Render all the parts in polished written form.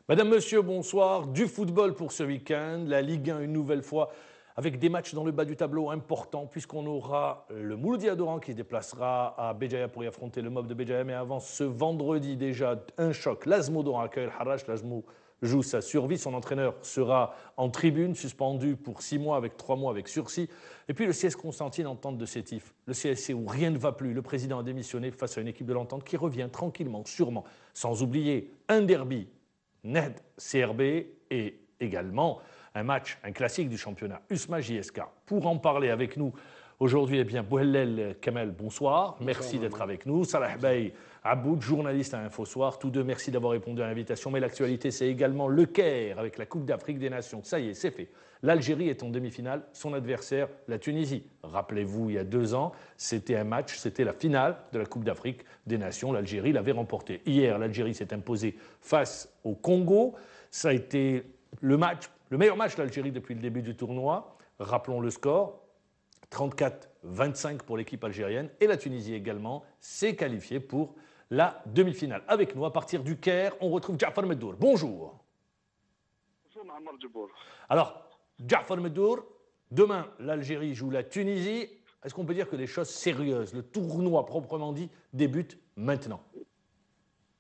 Madame, Monsieur, bonsoir. Du football pour ce week-end. La Ligue 1 une nouvelle fois avec des matchs dans le bas du tableau importants puisqu'on aura le Mouloudia Adoran qui se déplacera à Béjaïa pour y affronter le Mob de Béjaïa. Mais avant ce vendredi déjà un choc. L'Azmo Doran accueille le Harash. L'Azmo joue sa survie. Son entraîneur sera en tribune, suspendu pour 6 mois avec 3 mois avec sursis. Et puis le CS Constantine, entente de Sétif. Le CSC où rien ne va plus. Le président a démissionné face à une équipe de l'entente qui revient tranquillement, sûrement. Sans oublier un derby Ned CRB et également un match, un classique du championnat, USMA JSK. Pour en parler avec nous aujourd'hui, Bouhellel Kamel, bonsoir. Merci d'être avec nous. Salah Bey Aboud, journaliste à InfoSoir. Tous deux, merci d'avoir répondu à l'invitation. Mais l'actualité, c'est également le Caire avec la Coupe d'Afrique des Nations. Ça y est, c'est fait. L'Algérie est en demi-finale. Son adversaire, la Tunisie. Rappelez-vous, il y a 2 ans, c'était un match, c'était la finale de la Coupe d'Afrique des Nations. L'Algérie l'avait remporté. Hier, l'Algérie s'est imposée face au Congo. Ça a été le meilleur match de l'Algérie depuis le début du tournoi. Rappelons le score. 34-25 pour l'équipe algérienne. Et la Tunisie également s'est qualifiée pour la demi-finale. Avec nous, à partir du Caire, on retrouve Ja'far Meddour. Bonjour. Bonjour, Mohamed Djibour. Alors, Ja'far Meddour, demain, l'Algérie joue la Tunisie. Est-ce qu'on peut dire que les choses sérieuses, le tournoi proprement dit, débute maintenant?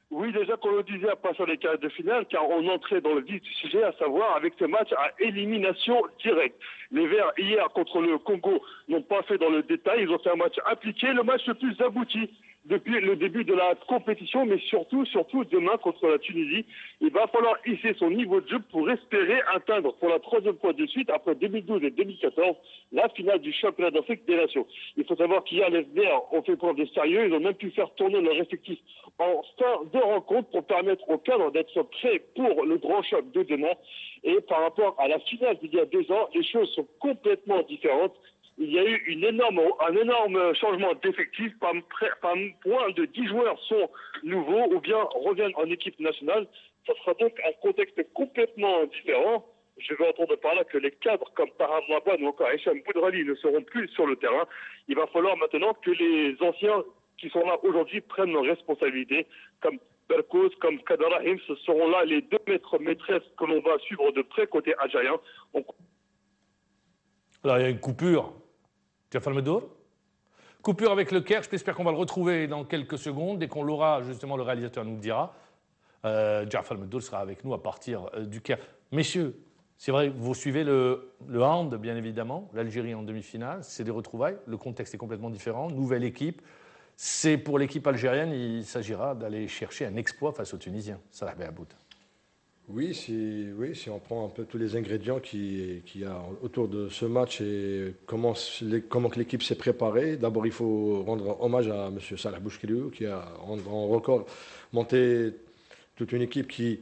Oui, déjà qu'on le disait à passer les quarts de finale, car on entrait dans le vif du sujet, à savoir avec ce match à élimination directe. Les Verts, hier, contre le Congo, n'ont pas fait dans le détail. Ils ont fait un match appliqué, le match le plus abouti depuis le début de la compétition, mais surtout demain contre la Tunisie. Il va falloir hisser son niveau de jeu pour espérer atteindre pour la 3e fois de suite, après 2012 et 2014, la finale du championnat d'Afrique des Nations. Il faut savoir qu'hier, les Verts ont fait preuve de sérieux. Ils ont même pu faire tourner leur effectif en fin de rencontre pour permettre au cadre d'être prêt pour le grand choc de demain. Et par rapport à la finale d'il y a 2 ans, les choses sont complètement différentes. Il y a eu un énorme changement d'effectif. Pas moins de 10 joueurs sont nouveaux ou bien reviennent en équipe nationale. Ça sera donc un contexte complètement différent. Je vais entendre par là que les cadres comme Tahar Mabane ou encore Hicham Boudrali ne seront plus sur le terrain. Il va falloir maintenant que les anciens qui sont là aujourd'hui prennent leurs responsabilités, comme Berkouz, comme Kader Rahim. Ce seront là les 2 maîtresses que l'on va suivre de près côté algérien. Alors, il y a une coupure. Ja'far Meddour. Coupure avec le Caire. J'espère qu'on va le retrouver dans quelques secondes. Dès qu'on l'aura, justement, le réalisateur nous le dira. Ja'far Meddour sera avec nous à partir du Caire. Messieurs, c'est vrai, vous suivez le hand, bien évidemment. L'Algérie en demi-finale, c'est des retrouvailles. Le contexte est complètement différent. Nouvelle équipe. C'est pour l'équipe algérienne, il s'agira d'aller chercher un exploit face aux Tunisiens. Salah Behaboud. Oui, si on prend un peu tous les ingrédients qu'il y a autour de ce match et comment que l'équipe s'est préparée. D'abord, il faut rendre hommage à M. Salah Bouchkiliou qui a en record monté toute une équipe qui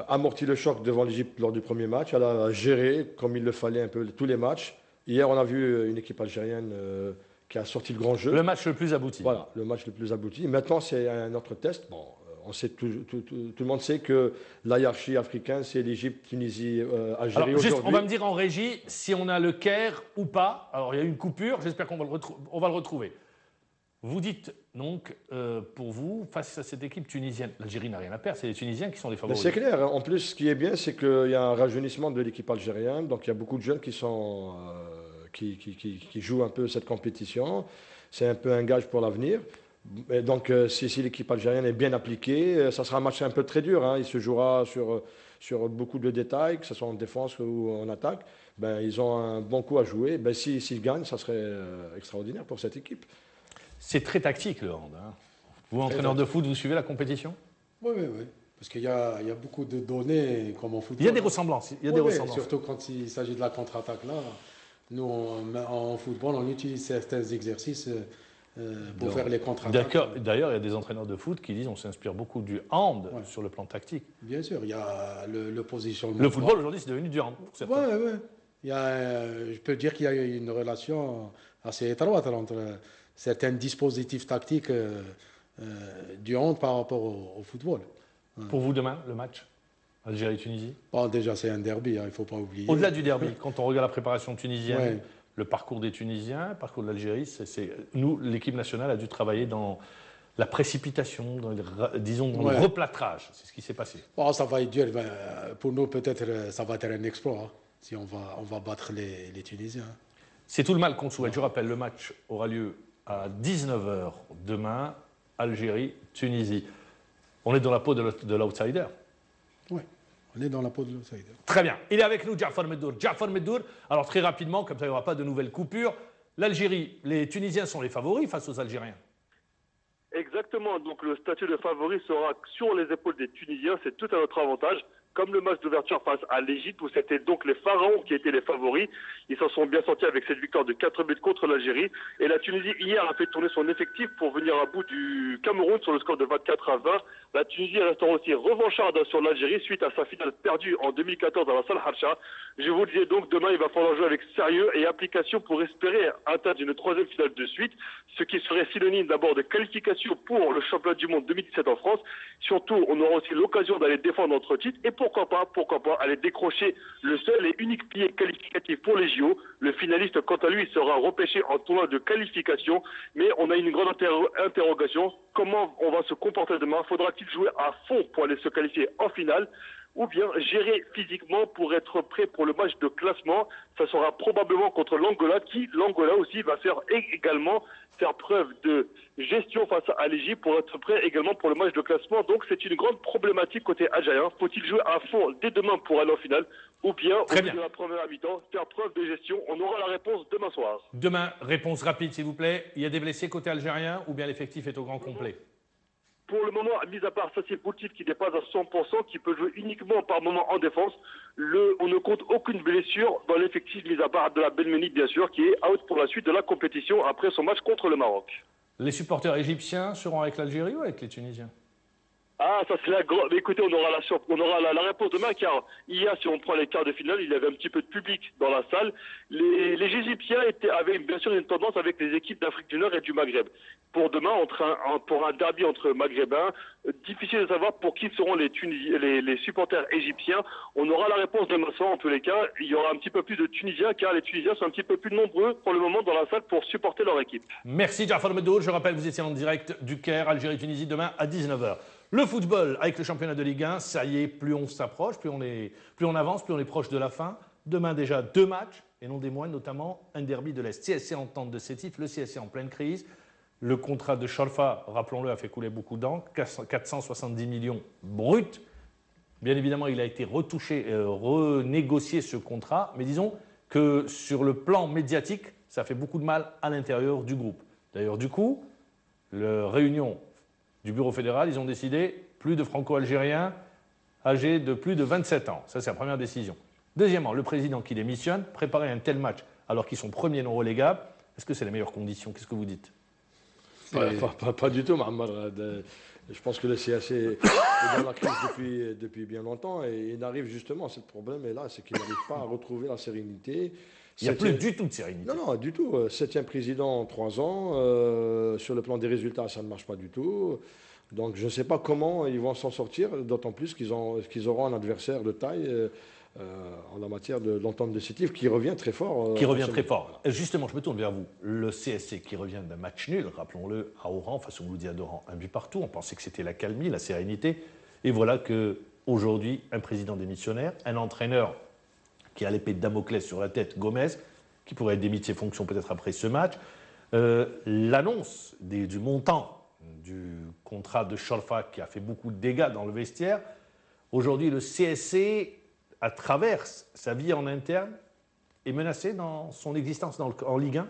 amorti le choc devant l'Égypte lors du premier match. Elle a géré comme il le fallait un peu tous les matchs. Hier, on a vu une équipe algérienne qui a sorti le grand jeu. Le match le plus abouti. Voilà, le match le plus abouti. Maintenant, c'est un autre test. Bon, on sait, tout le monde sait que la hiérarchie africaine, c'est l'Égypte, Tunisie, Algérie aujourd'hui. On va me dire en régie si on a le Caire ou pas. Alors, il y a une coupure, j'espère qu'on va le retrouver. Vous dites donc, pour vous, face à cette équipe tunisienne, l'Algérie n'a rien à perdre, c'est les Tunisiens qui sont les favoris. C'est clair. En plus, ce qui est bien, c'est qu'il y a un rajeunissement de l'équipe algérienne. Donc, il y a beaucoup de jeunes qui jouent un peu cette compétition. C'est un peu un gage pour l'avenir. Et donc, si l'équipe algérienne est bien appliquée, ça sera un match un peu très dur. Il se jouera sur beaucoup de détails, que ce soit en défense ou en attaque. Ils ont un bon coup à jouer. S'ils gagnent, ça serait extraordinaire pour cette équipe. C'est très tactique le hand. Vous, entraîneur de foot, vous suivez la compétition? Oui. Parce qu'il y a beaucoup de données comme en football. Il y a des ressemblances. Surtout quand il s'agit de la contre-attaque là. Nous, en football, on utilise certains exercices pour faire les contre-attaques. D'ailleurs, il y a des entraîneurs de foot qui disent qu'on s'inspire beaucoup du hand sur le plan tactique. Bien sûr, il y a le positionnement. Le football, aujourd'hui, c'est devenu du hand pour certains. Oui. Je peux dire qu'il y a une relation assez étroite entre certains dispositifs tactiques du hand par rapport au football. Pour vous, demain, le match Algérie-Tunisie? Déjà, c'est un derby, il ne faut pas oublier. Au-delà du derby, quand on regarde la préparation tunisienne, le parcours des Tunisiens, le parcours de l'Algérie, nous, l'équipe nationale a dû travailler dans la précipitation, disons, dans le replâtrage. C'est ce qui s'est passé. Bon, ça va être dur. Pour nous, peut-être, ça va être un exploit hein, si on va battre les Tunisiens. C'est tout le mal qu'on souhaite. Je rappelle, le match aura lieu à 19h demain, Algérie-Tunisie. On est dans la peau de l'outsider. Oui, on est dans la peau de l'outsider. Très bien. Il est avec nous, Jafar Meddour. Jafar Meddour, alors très rapidement, comme ça il n'y aura pas de nouvelles coupures, l'Algérie, les Tunisiens sont les favoris face aux Algériens. Exactement, donc le statut de favori sera sur les épaules des Tunisiens, c'est tout à notre avantage. Comme le match d'ouverture face à l'Égypte, où c'était donc les Pharaons qui étaient les favoris. Ils s'en sont bien sortis avec cette victoire de 4 buts contre l'Algérie. Et la Tunisie, hier, a fait tourner son effectif pour venir à bout du Cameroun sur le score de 24-20. La Tunisie restera aussi revancharde sur l'Algérie suite à sa finale perdue en 2014 à la Salle Harsha. Je vous le disais donc, demain, il va falloir jouer avec sérieux et application pour espérer atteindre une 3e finale de suite, ce qui serait synonyme d'abord de qualification pour le championnat du monde 2017 en France. Surtout, on aura aussi l'occasion d'aller défendre notre titre et pourquoi pas aller décrocher le seul et unique pied qualificatif pour les JO. Le finaliste, quant à lui, sera repêché en tournoi de qualification, mais on a une grande interrogation. Comment on va se comporter demain? Faudra-t-il jouer à fond pour aller se qualifier en finale? Ou bien gérer physiquement pour être prêt pour le match de classement? Ça sera probablement contre l'Angola, l'Angola aussi va également faire preuve de gestion face à l'Égypte pour être prêt également pour le match de classement. Donc c'est une grande problématique côté algérien. Faut-il jouer à fond dès demain pour aller en finale? Ou bien, au bout de la première mi-temps, faire preuve de gestion? On aura la réponse demain soir. Demain, réponse rapide s'il vous plaît. Il y a des blessés côté algérien ou bien l'effectif est au grand complet? Pour le moment, mis à part Sassy Boutif qui dépasse à 100%, qui peut jouer uniquement par moment en défense, on ne compte aucune blessure dans l'effectif, mis à part de la Belmeni, bien sûr, qui est out pour la suite de la compétition après son match contre le Maroc. Les supporters égyptiens seront avec l'Algérie ou avec les Tunisiens? Ah, ça c'est la grande. Écoutez, on aura la réponse demain, car hier, si on prend les quarts de finale, il y avait un petit peu de public dans la salle. Les Égyptiens avaient bien sûr une tendance avec les équipes d'Afrique du Nord et du Maghreb. Pour demain, pour un derby entre Maghrébins, difficile de savoir pour qui seront les supporters égyptiens. On aura la réponse demain soir, en tous les cas. Il y aura un petit peu plus de Tunisiens, car les Tunisiens sont un petit peu plus nombreux pour le moment dans la salle pour supporter leur équipe. Merci Jafar Meddour. Je rappelle, vous étiez en direct du Caire, Algérie-Tunisie, demain à 19h. Le football, avec le championnat de Ligue 1, ça y est, plus on s'approche, plus on avance, plus on est proche de la fin. Demain déjà 2 matchs, et non des moindres, notamment un derby de l'Est. CSC en tente de Sétif, le CSC en pleine crise. Le contrat de Chalfa, rappelons-le, a fait couler beaucoup d'encre, 470 millions bruts. Bien évidemment, il a été retouché, renégocié ce contrat, mais disons que sur le plan médiatique, ça fait beaucoup de mal à l'intérieur du groupe. D'ailleurs, du coup, la réunion du bureau fédéral, ils ont décidé plus de franco-algériens âgés de plus de 27 ans. Ça, c'est la première décision. Deuxièmement, le président qui démissionne, préparer un tel match alors qu'ils sont premiers non relégables, est-ce que c'est les meilleures conditions? Qu'est-ce que vous dites? Pas du tout, Mohamed. Je pense que le CAC est dans la crise depuis bien longtemps et il arrive justement à ce problème là, c'est qu'il n'arrive pas à retrouver la sérénité. Il n'y a plus du tout de sérénité. Non, du tout. 7e président en 3 ans. Sur le plan des résultats, ça ne marche pas du tout. Donc je ne sais pas comment ils vont s'en sortir, d'autant plus qu'ils auront un adversaire de taille en la matière de l'entente décisive qui revient très fort. Qui revient très fort. Justement, je me tourne vers vous. Le CSC qui revient d'un match nul, rappelons-le, à Oran, face au Mouloudia d'Oran, un but partout. On pensait que c'était la calmie, la sérénité. Et voilà qu'aujourd'hui, un président démissionnaire, un entraîneur qui a l'épée de Damoclès sur la tête, Gomez, qui pourrait être démis de ses fonctions peut-être après ce match. L'annonce du montant du contrat de Chalfa qui a fait beaucoup de dégâts dans le vestiaire. Aujourd'hui, le CSC, à travers sa vie en interne, est menacé dans son existence en Ligue 1?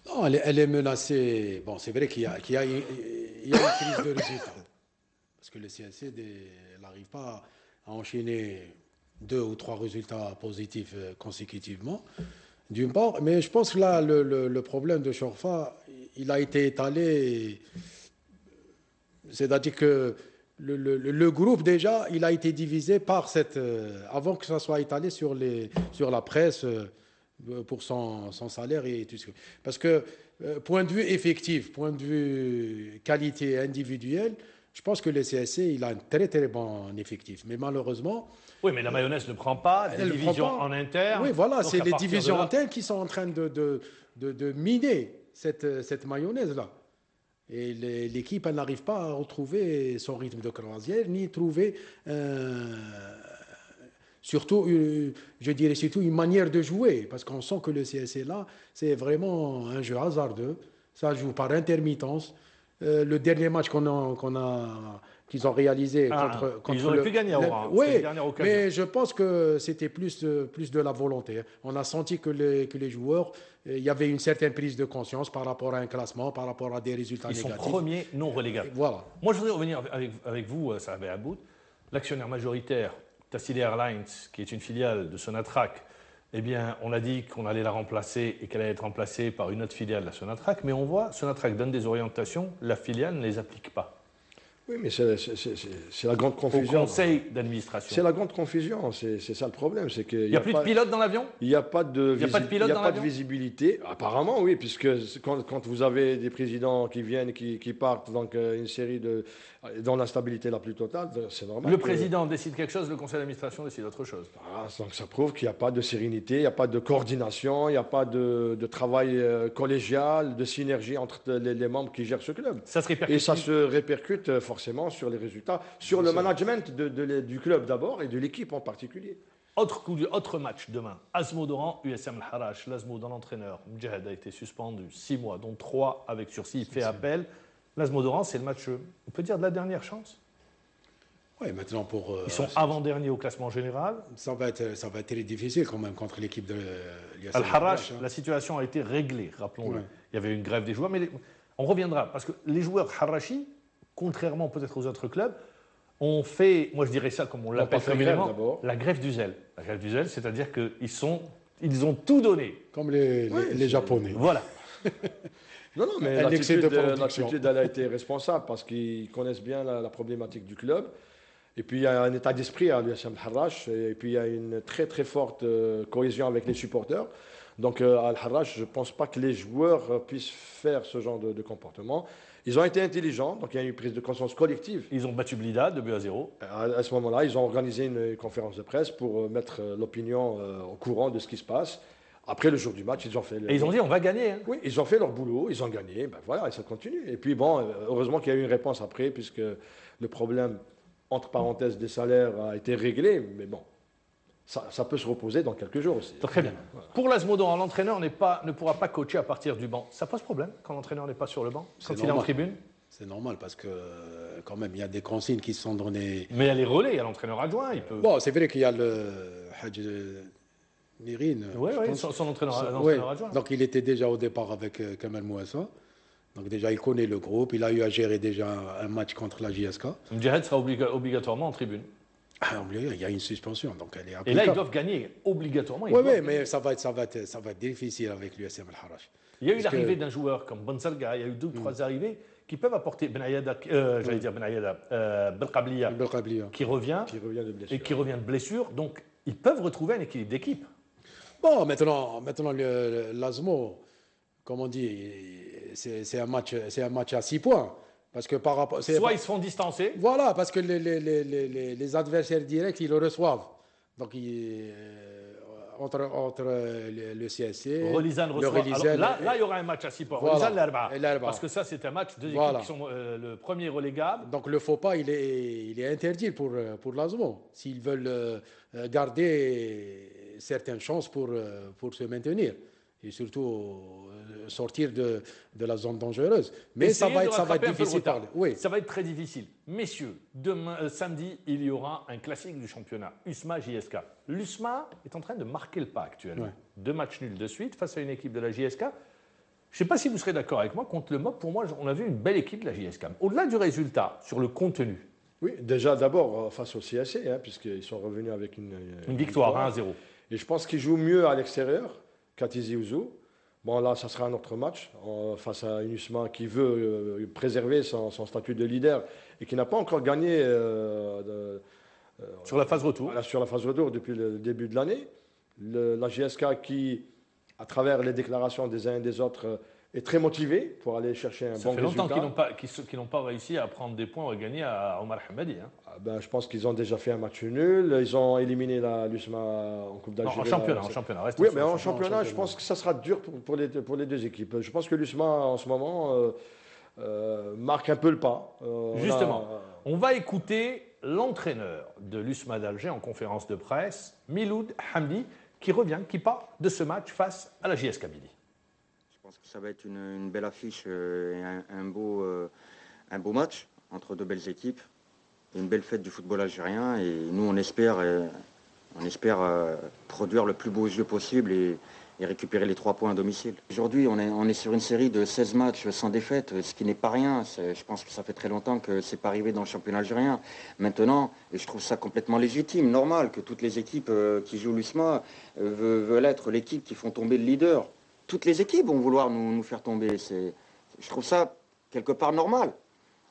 Non, elle est menacée. Bon, c'est vrai qu'il y a une crise de résultats. Parce que le CSC n'arrive pas à enchaîner 2 ou 3 résultats positifs consécutivement, d'une part. Mais je pense que là, le problème de Chorfa, il a été étalé. C'est-à-dire que le groupe, déjà, il a été divisé par avant que ça soit étalé sur la presse pour son salaire et tout ce que. Parce que, point de vue effectif, point de vue qualité individuelle, je pense que le CSC, il a un très très bon effectif. Mais malheureusement. Oui, mais la mayonnaise ne prend pas, des divisions en interne. Oui, voilà, c'est les divisions internes qui sont en train de miner cette mayonnaise-là. Et l'équipe, elle n'arrive pas à retrouver son rythme de croisière, ni trouver surtout, je dirais surtout une manière de jouer, parce qu'on sent que le CSC là, c'est vraiment un jeu hasardeux. Ça joue par intermittence. Le dernier match qu'ils ont réalisé contre ils auraient pu gagner à Oran. Oui, mais je pense que c'était plus de la volonté. On a senti que les joueurs, il y avait une certaine prise de conscience par rapport à un classement, par rapport à des résultats négatifs. Ils sont premiers non relégables. Voilà. Moi, je voudrais revenir avec vous, Salah Aboud. L'actionnaire majoritaire, Tassili Airlines, qui est une filiale de Sonatrach, eh bien, on a dit qu'on allait la remplacer et qu'elle allait être remplacée par une autre filiale, la Sonatrach, mais on voit, Sonatrach donne des orientations, la filiale ne les applique pas. Oui, mais c'est la grande confusion. Au conseil d'administration. C'est la grande confusion, c'est ça le problème. Il n'y a plus de pilote dans l'avion. Il n'y a pas de de visibilité. Apparemment, oui, puisque quand vous avez des présidents qui viennent, qui partent, donc une série dans l'instabilité la plus totale, c'est normal. Le président décide quelque chose, le conseil d'administration décide autre chose. Donc ça prouve qu'il n'y a pas de sérénité, il n'y a pas de coordination, il n'y a pas de travail collégial, de synergie entre les membres qui gèrent ce club. Ça se répercute. Et ça se répercute forcément sur les résultats, sur le management du club d'abord et de l'équipe en particulier. Autre match demain. Asmo d'Oran, USM Al-Harrach. L'Asmo d'un entraîneur. Mjahad a été suspendu 6 mois, dont 3 avec sursis. Il fait appel. L'Asmo d'Oran, c'est le match, on peut dire, de la dernière chance. Oui, maintenant pour. Ils sont avant-derniers au classement général. Ça va être très difficile quand même contre l'équipe de l'USM Al-Harrach. La situation a été réglée, rappelons-le. Ouais. Il y avait une grève des joueurs, mais on reviendra. Parce que les joueurs Harrachi, contrairement peut-être aux autres clubs, ont fait, moi je dirais ça comme on l'appelle communément, la grève du zèle. La grève du zèle, c'est-à-dire qu'ils ont tout donné. Comme les Japonais. Voilà. Non, mais l'attitude, elle a été responsable parce qu'ils connaissent bien la problématique du club. Et puis il y a un état d'esprit à l'USM Al-Harrach. Et puis il y a une très très forte cohésion avec les supporters. Donc à Al-Harrach, je ne pense pas que les joueurs puissent faire ce genre de comportement. Ils ont été intelligents, donc il y a eu une prise de conscience collective. Ils ont battu Blida 2-0. À ce moment-là, ils ont organisé une conférence de presse pour mettre l'opinion au courant de ce qui se passe. Après le jour du match, ils ont fait... Et ils ont dit, on va gagner. Hein. Oui, ils ont fait leur boulot, ils ont gagné, ben voilà, et ça continue. Et puis bon, heureusement qu'il y a eu une réponse après, puisque le problème, entre parenthèses, des salaires a été réglé, mais bon, ça peut se reposer dans quelques jours aussi. Très bien. Voilà. Pour l'Asmo d'Oran, l'entraîneur ne pourra pas coacher à partir du banc. Ça pose problème quand l'entraîneur n'est pas sur le banc, quand il est en tribune? C'est normal parce que quand même il y a des consignes qui sont données. Mais il y a les relais, il y a l'entraîneur adjoint. Il peut... Bon, c'est vrai qu'il y a le Hadj Nirine. Oui, son entraîneur adjoint. Donc il était déjà au départ avec Kamal Mouassa. Donc déjà il connaît le groupe. Il a eu à gérer déjà un match contre la JSK. Mjahad sera obligatoirement en tribune. Il y a une suspension, donc elle est applicable. Et là, ils doivent gagner obligatoirement. Oui, mais ça va être difficile avec l'USM Al-Harrach. Il y a eu l'arrivée d'un joueur comme Bonsalga, il y a eu 2 ou 3 arrivées qui peuvent apporter Benayada, Belqabliya, qui revient de blessure. Donc, ils peuvent retrouver un équilibre d'équipe. Bon, maintenant l'Asmo, comme on dit, c'est un match à 6 points. Parce que par rapport, soit ils se font distancer. Voilà, parce que les adversaires directs, ils le reçoivent. Donc, entre le CSC, Relizane reçoit. Là, il y aura un match à 6 points. Voilà. Relizane, parce que ça, c'est un match de équipes qui sont le premier relégable. Donc, le faux pas, il est interdit pour l'Asmo. S'ils veulent garder certaines chances pour se maintenir. Et surtout sortir de la zone dangereuse. Mais ça va être difficile. Oui. Ça va être très difficile. Messieurs, demain, samedi, il y aura un classique du championnat, USMA-JSK. L'USMA est en train de marquer le pas actuellement. 2 matchs nuls de suite face à une équipe de la JSK. Je ne sais pas si vous serez d'accord avec moi, contre le MOP, pour moi, on a vu une belle équipe de la JSK. Au-delà du résultat, sur le contenu. Oui, déjà d'abord face au CSC, puisqu'ils sont revenus avec une victoire 1-0. Et je pense qu'ils jouent mieux à l'extérieur qu'à Tizi Ouzou. Bon, là, ça sera un autre match face à une USMA qui veut préserver son statut de leader et qui n'a pas encore gagné sur la phase retour. Sur la phase retour depuis le début de l'année. La JSK qui, à travers les déclarations des uns et des autres, est très motivée pour aller chercher un bon résultat. Ça fait longtemps qu'ils n'ont pas réussi à prendre des points et gagner à Omar Hamadi. Je pense qu'ils ont déjà fait un match nul. Ils ont éliminé l'USMA en Coupe d'Algérie. En championnat. Oui, mais en championnat, je pense que ça sera dur pour les 2 équipes. Je pense que l'USMA, en ce moment, marque un peu le pas. Justement, on va écouter l'entraîneur de l'USMA d'Alger en conférence de presse, Miloud Hamdi, qui part de ce match face à la JS Kabylie. Je pense que ça va être une belle affiche et un beau match entre deux belles équipes. Une belle fête du football algérien et nous on espère produire le plus beau jeu possible et récupérer les 3 points à domicile. Aujourd'hui on est sur une série de 16 matchs sans défaite, ce qui n'est pas rien. Je pense que ça fait très longtemps que c'est pas arrivé dans le championnat algérien. Maintenant, et je trouve ça complètement légitime, normal que toutes les équipes qui jouent l'USMA veulent être l'équipe qui font tomber le leader. Toutes les équipes vont vouloir nous faire tomber. Je trouve ça quelque part normal.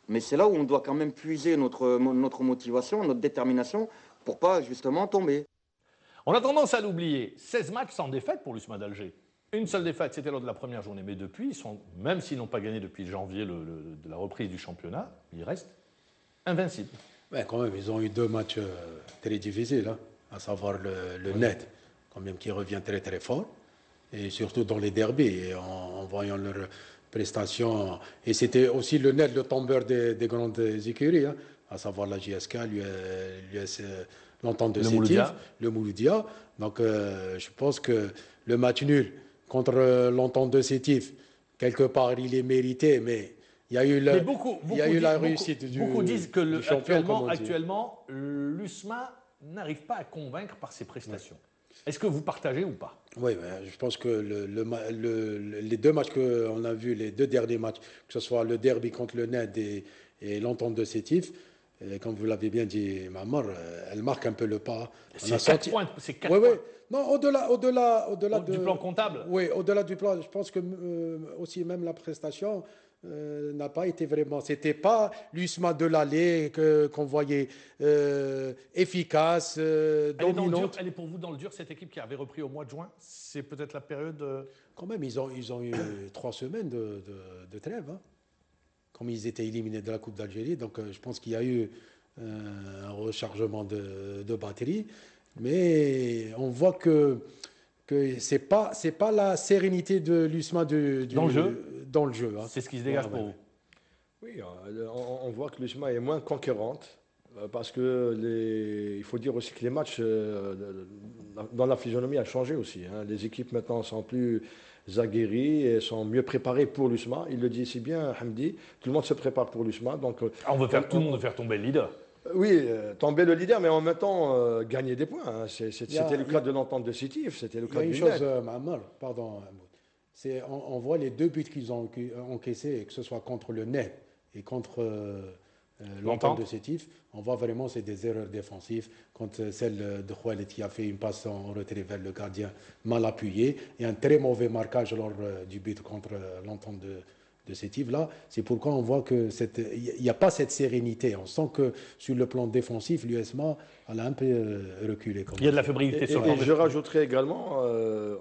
Mais c'est là où on doit quand même puiser notre motivation, notre détermination pour pas justement tomber. On a tendance à l'oublier. 16 matchs sans défaite pour l'USMA d'Alger. Une seule défaite, c'était lors de la première journée. Mais depuis, même s'ils n'ont pas gagné depuis janvier de la reprise du championnat, ils restent invincibles. Ouais, quand même, ils ont eu 2 matchs très difficiles, hein, à savoir le Net, quand même, qui revient très très fort, et surtout dans les derbys, et en voyant leurs prestations. Et c'était aussi le Net, le tombeur des grandes écuries, hein, à savoir la JSK, l'US, l'Entente de Sétif, le Mouloudia. Donc je pense que le match nul contre l'Entente de Sétif, quelque part, il est mérité, mais il y a eu la réussite du Beaucoup disent que champion, actuellement, l'USMA n'arrive pas à convaincre par ses prestations. Ouais. Est-ce que vous partagez ou pas? Oui, je pense que les 2 matchs qu'on a vus, les 2 derniers matchs, que ce soit le derby contre le NED et l'Entente de Sétif, comme vous l'avez bien dit, Mamar, elle marque un peu le pas. C'est 4 points. C'est 4 points. Non, au-delà du plan comptable. Oui, au-delà du plan, je pense que aussi même la prestation n'a pas été vraiment. C'était pas l'USMA de l'allée qu'on voyait efficace, dominante. Elle est pour vous dans le dur, cette équipe qui avait repris au mois de juin. C'est peut-être la période. Quand même, ils ont eu 3 semaines de trêve. Hein. Comme ils étaient éliminés de la Coupe d'Algérie, donc je pense qu'il y a eu un rechargement de batterie, mais on voit que c'est pas la sérénité de l'USMA dans le jeu. Hein. C'est ce qui se dégage pour vous. Oui, on voit que l'USMA est moins conquérante parce que il faut dire aussi que les matchs dans la physionomie a changé aussi. Hein. Les équipes maintenant sont plus aguerries et sont mieux préparées pour l'USMA. Il le dit si bien, Hamdi, tout le monde se prépare pour l'USMA. Donc, tout le monde veut faire tomber le leader. Oui, tomber le leader, mais en même temps gagner des points. Hein. C'était le cas de l'Entente de Sétif, c'était le cas du Il y a une chose, Mamar, pardon, on voit les 2 buts qu'ils ont encaissés, que ce soit contre le NET et contre l'Entente de Sétif, on voit vraiment c'est des erreurs défensives. Quand celle de Khaled qui a fait une passe en retrait vers le gardien mal appuyée et un très mauvais marquage lors du but contre l'Entente de Sétif, là, c'est pourquoi on voit que il n'y a pas cette sérénité. On sent que sur le plan défensif, l'USMA elle a un peu reculé. Il y a de la fébrilité sur le plan. Et je rajouterais également,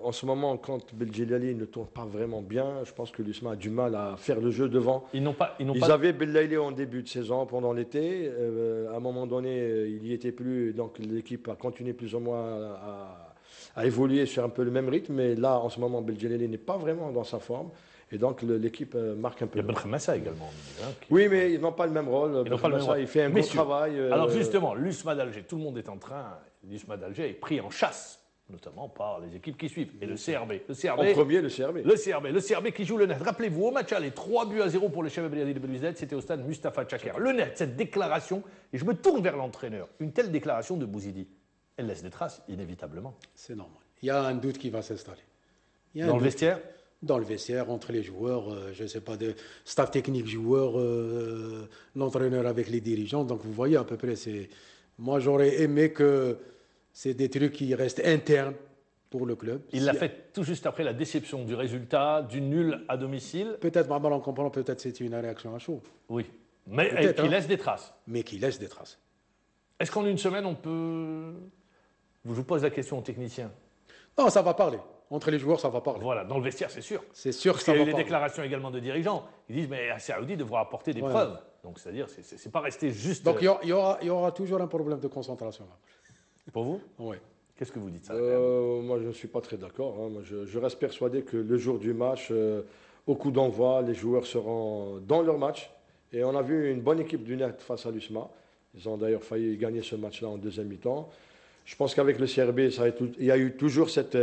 en ce moment, quand Beljelali ne tourne pas vraiment bien, je pense que l'USMA a du mal à faire le jeu devant. Ils avaient Beljelali en début de saison, pendant l'été. À un moment donné, il n'y était plus, donc l'équipe a continué plus ou moins à évoluer sur un peu le même rythme. Mais là, en ce moment, Beljelali n'est pas vraiment dans sa forme. Et donc l'équipe marque un peu. Il y a Ben Khamassa également. Oui, mais ils n'ont pas le même rôle. Ben Khamassa, il fait un bon travail. Alors justement, l'USMA d'Alger, tout le monde est en train. L'USMA d'Alger est pris en chasse, notamment par les équipes qui suivent. Et le CRB. En premier, le CRB. Le CRB qui joue le net. Rappelez-vous, au match aller, 3-0 pour les Chebab Riadi de Belouizdad, c'était au stade Mustapha Tchaker. Le net, cette déclaration, et je me tourne vers l'entraîneur, une telle déclaration de Bouzidi, elle laisse des traces, inévitablement. C'est normal. Il y a un doute qui va s'installer. Dans le vestiaire? Dans le vestiaire, entre les joueurs, je ne sais pas, de staff technique joueurs, l'entraîneur avec les dirigeants. Donc vous voyez à peu près, moi j'aurais aimé que c'est des trucs qui restent internes pour le club. Il l'a fait tout juste après la déception du résultat, du nul à domicile. Peut-être, Marmal, on comprend, peut-être c'était une réaction à chaud. Oui, mais qui laisse des traces. Mais qui laisse des traces. Est-ce qu'en une semaine, on peut... Je vous pose la question aux techniciens. Non, ça va parler. Entre les joueurs, ça va parler. Voilà, dans le vestiaire, c'est sûr. C'est sûr que ça va parler. Il y a eu des déclarations également de dirigeants. Ils disent, mais Saoudi devra apporter des preuves. Donc, c'est-à-dire, c'est pas rester juste... Donc, il y aura toujours un problème de concentration. Pour vous? Oui. Qu'est-ce que vous dites ça? Moi, je ne suis pas très d'accord. Hein. Moi, je reste persuadé que le jour du match, au coup d'envoi, les joueurs seront dans leur match. Et on a vu une bonne équipe du Net face à l'USMA. Ils ont d'ailleurs failli gagner ce match-là en deuxième mi-temps. Je pense qu'avec le CRB, il y a eu toujours cette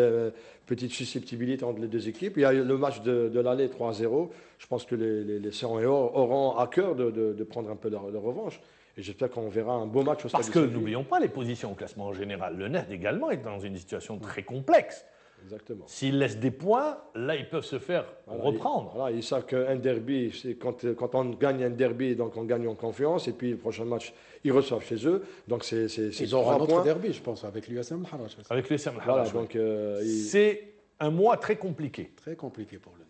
petite susceptibilité entre les deux équipes. Il y a eu le match de l'aller 3-0. Je pense que les Serrans auront à cœur de prendre un peu leur revanche. Et j'espère qu'on verra un beau match au stade. Parce que n'oublions pas les positions au classement en général. Le Net également est dans une situation très complexe. Exactement. S'ils laissent des points, là, ils peuvent se faire reprendre. Ils savent qu'un derby, c'est quand on gagne un derby, donc on gagne en confiance. Et puis le prochain match, ils reçoivent chez eux. Donc ils auront un autre derby, je pense, avec l'USM Harrach. Avec l'USM Harrach. C'est un mois très compliqué. Très compliqué pour le Net.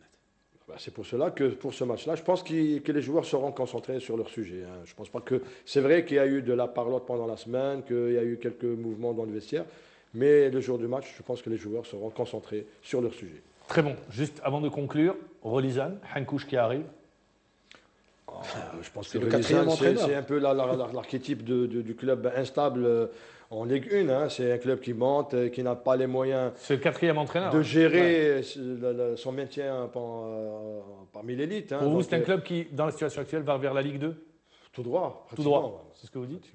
C'est pour cela que pour ce match-là, je pense que les joueurs seront concentrés sur leur sujet. Je pense pas que c'est vrai qu'il y a eu de la parlotte pendant la semaine, qu'il y a eu quelques mouvements dans le vestiaire, mais le jour du match, je pense que les joueurs seront concentrés sur leur sujet. Très bon. Juste avant de conclure, Rolizan, Hankouch qui arrive. Je pense que le quatrième entraîneur, c'est un peu l'archétype du club instable en Ligue 1. C'est un club qui monte, qui n'a pas les moyens de gérer son maintien parmi l'élite. Pour vous, c'est un club qui, dans la situation actuelle, va vers la Ligue 2 ? Tout droit. Tout droit, c'est ce que vous dites ?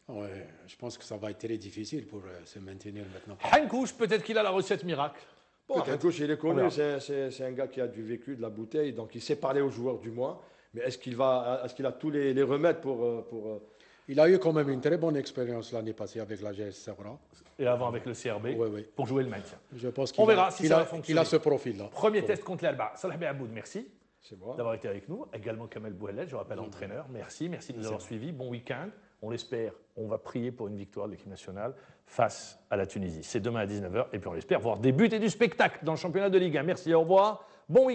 Oui, je pense que ça va être très difficile pour se maintenir maintenant. Hankouch, peut-être qu'il a la recette miracle. Hankouch, il est connu, c'est un gars qui a du vécu, de la bouteille, donc il sait parler aux joueurs du moins. Mais est-ce qu'il a tous les remèdes pour... Il a eu quand même une très bonne expérience l'année passée avec la GS Serra. Et avant avec le CRB, pour jouer le maintien. Je pense On verra si ça va fonctionner. Il a ce profil-là. Premier test contre l'Alba. Salah Béaboud, merci C'est d'avoir été avec nous. Également Kamel Bouhellet, je rappelle, entraîneur. Merci de nous avoir suivis. Bon week-end. On l'espère. On va prier pour une victoire de l'équipe nationale face à la Tunisie. C'est demain à 19h. Et puis on l'espère voir des buts et du spectacle dans le championnat de Ligue 1. Merci, au revoir. Bon week-end.